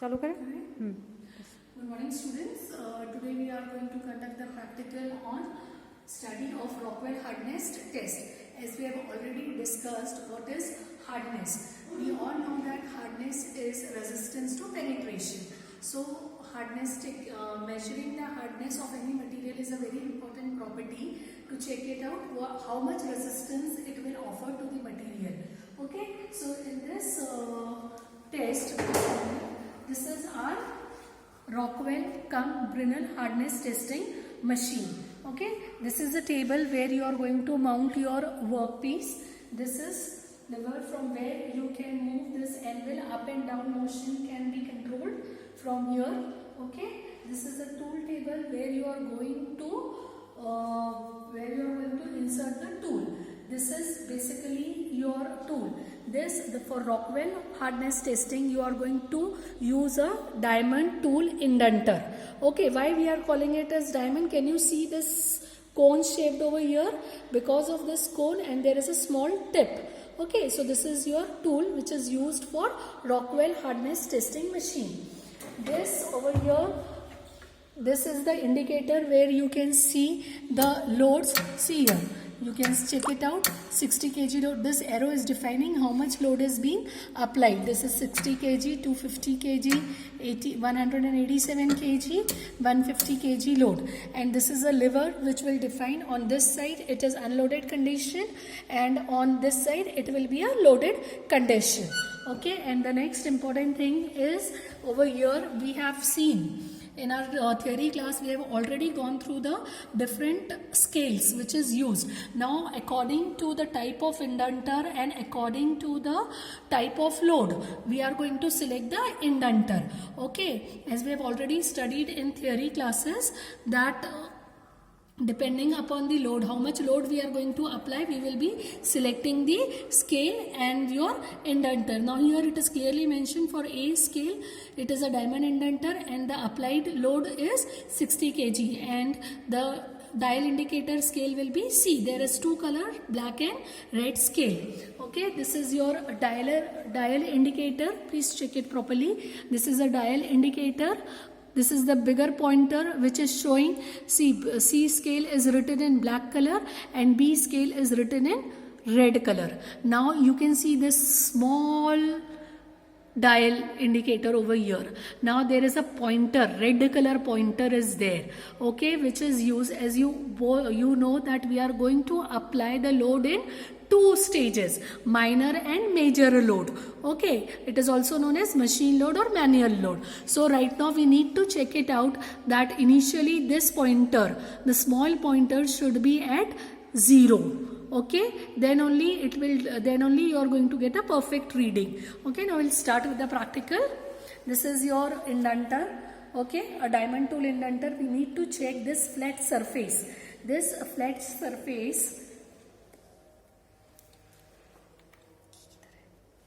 चालू करें? Good morning, students. Today we are going to conduct the practical on study of Rockwell Hardness test. As we have already discussed, what is hardness? We all know that hardness is resistance to penetration. So, measuring the hardness of any material is a very important property to check it out how much resistance it will offer to the material. Okay, so in this test, this is our Rockwell Brinell hardness testing machine. Okay, this is the table where you are going to mount your workpiece. This is lever from where you can move this anvil. Up and down motion can be controlled from here. Okay, this is a tool table where you are going to insert the tool. This is basically your tool. For Rockwell hardness testing, you are going to use a diamond tool indenter. Okay, why we are calling it as diamond? Can you see this cone shaped over here? Because of this cone, and there is a small tip. Okay, so this is your tool which is used for Rockwell hardness testing machine. This over here, this is the indicator where you can see the loads. See here, you can check it out. 60 kg load. This arrow is defining how much load is being applied. This is 60 kg, 250 kg, 187 kg, 150 kg load. And this is a lever which will define on this side it is unloaded condition, and on this side it will be a loaded condition. Okay, and the next important thing is over here we have seen in our theory class, we have already gone through the different scales which is used. Now, according to the type of indenter and according to the type of load, we are going to select the indenter. Okay, as we have already studied in theory classes that depending upon the load, how much load we are going to apply, we will be selecting the scale and your indenter. Now here it is clearly mentioned for A scale, it is a diamond indenter and the applied load is 60 kg, and the dial indicator scale will be C. There is two color, black and red scale. Okay, this is your dial indicator. Please check it properly. This is a dial indicator. This is the bigger pointer which is showing C scale is written in black color and B scale is written in red color. Now you can see this small dial indicator over here. Now there is a pointer, red color pointer is there. Okay, which is used as you know that we are going to apply the load in two stages, minor and major load. Okay, it is also known as machine load or manual load. So right now we need to check it out that initially this pointer, the small pointer should be at 0. Okay, then only you are going to get a perfect reading. Okay, now we'll start with the practical. This is your indenter. Okay, a diamond tool indenter. We need to check this flat surface. This flat surface.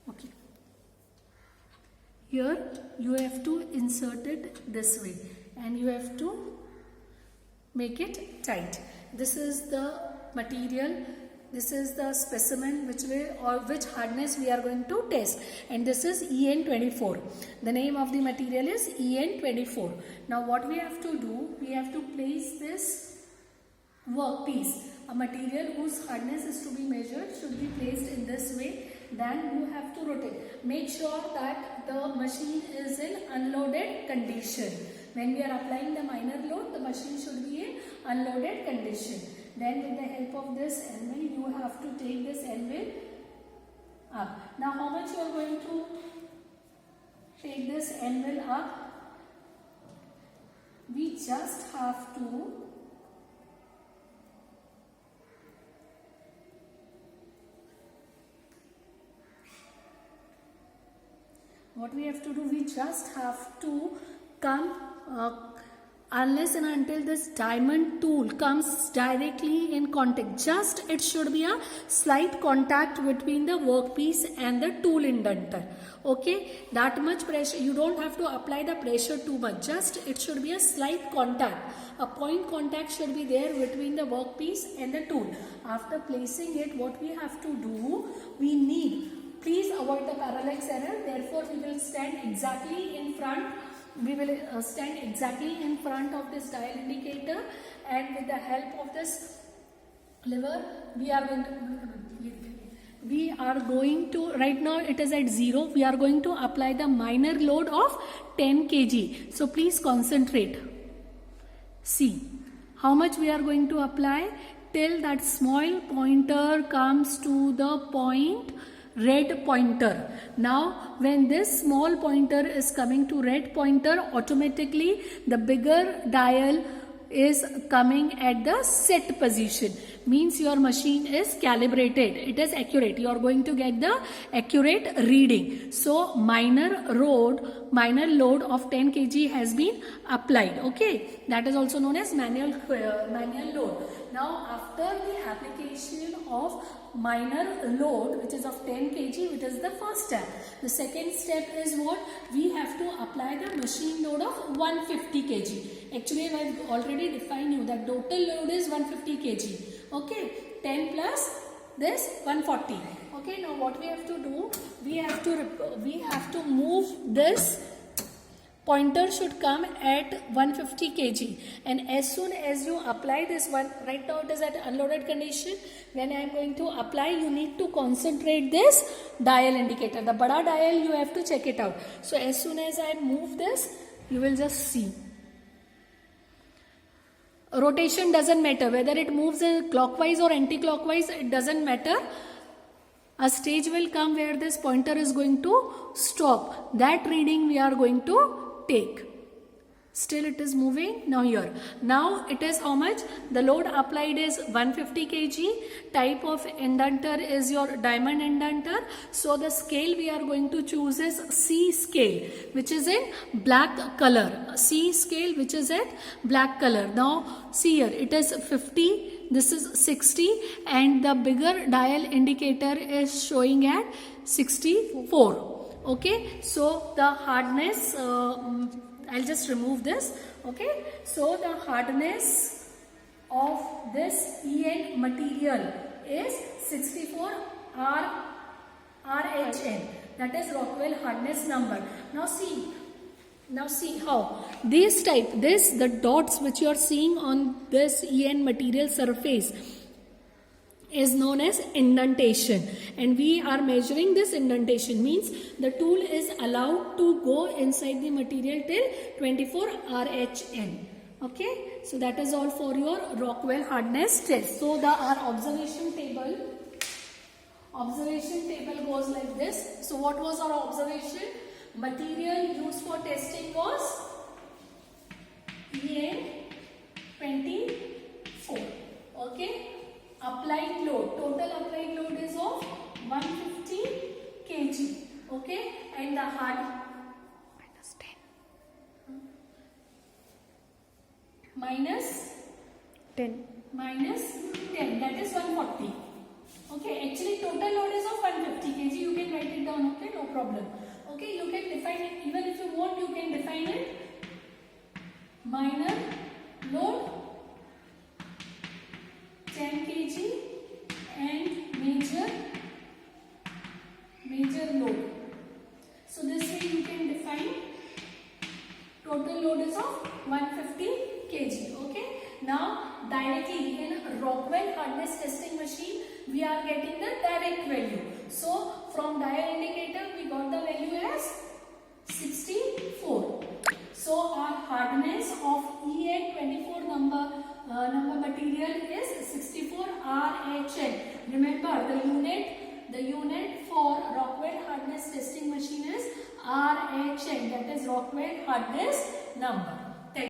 Okay. Here you have to insert it this way and you have to make it tight. This is the material. This is the specimen which hardness we are going to test, and this is EN24. The name of the material is EN24. Now what we have to do, we have to place this workpiece, a material whose hardness is to be measured should be placed in this way. Then you have to rotate. Make sure that the machine is in unloaded condition. When we are applying the minor load, the machine should be in unloaded condition. Then with the help of this anvil, you have to take this anvil up. Now how much you are going to take this anvil up? We just have to we just have to come unless and until this diamond tool comes directly in contact. Just it should be a slight contact between the workpiece and the tool indenter. Okay, that much pressure. You don't have to apply the pressure too much. Just it should be a slight contact. A point contact should be there between the workpiece and the tool. After placing it, what we have to do, we need Please avoid the parallax error. Therefore, we will stand exactly in front. We will stand exactly in front of this dial indicator, and with the help of this lever, we are going to, right now it is at 0. We are going to apply the minor load of 10 kg. So please concentrate. See how much we are going to apply till that small pointer comes to the point red pointer. Now when this small pointer is coming to red pointer, automatically the bigger dial is coming at the set position. Means your machine is calibrated, it is accurate, you are going to get the accurate reading. So minor load of 10 kg has been applied. Okay, that is also known as manual load. Now after the application of minor load, which is of 10 kg, which is the first step. The second step is what? We have to apply the machine load of 150 kg. Actually, I have already defined you that total load is 150 kg. Okay, 10 plus this 140. Okay, now what we have to do? We have to move this. Pointer should come at 150 kg, and as soon as you apply this one, right now it is at unloaded condition. When I am going to apply, you need to concentrate this dial indicator. The bada dial, you have to check it out. So as soon as I move this, you will just see. Rotation doesn't matter, whether it moves in clockwise or anti-clockwise, it doesn't matter. A stage will come where this pointer is going to stop. That reading we are going to take. Still it is moving. Now here. Now it is how much? The load applied is 150 kg. Type of indenter is your diamond indenter. So the scale we are going to choose is C scale, which is in black color. C scale, which is in black color. Now see here, it is 50. This is 60, and the bigger dial indicator is showing at 64. Okay, so the hardness, I'll just remove this. Okay, so the hardness of this EN material is 64 RHN. That is Rockwell hardness number. Now see how the dots which you are seeing on this EN material surface is known as indentation, and we are measuring this indentation. Means the tool is allowed to go inside the material till 24 RHN. Okay, so that is all for your Rockwell hardness test. So our observation table goes like this. So what was our observation? Material used for testing was EN24. Okay. Applied load, total applied load is of 150 kg. Okay, and the hard minus 10, that is 140. Okay, actually total load is of 150 kg. You can write it down. Okay, no problem. Okay, you can define it. Even if you want, you can define it. Minor load 10 kg and major load. So this way you can define total load is of 150 kg. Okay. Now directly in Rockwell hardness testing machine, we are getting the direct value. So from dial indicator we got the value as 64. So our hardness of EN24 number material is 64 RHN. Remember the unit for Rockwell hardness testing machine is RHN, that is Rockwell hardness number.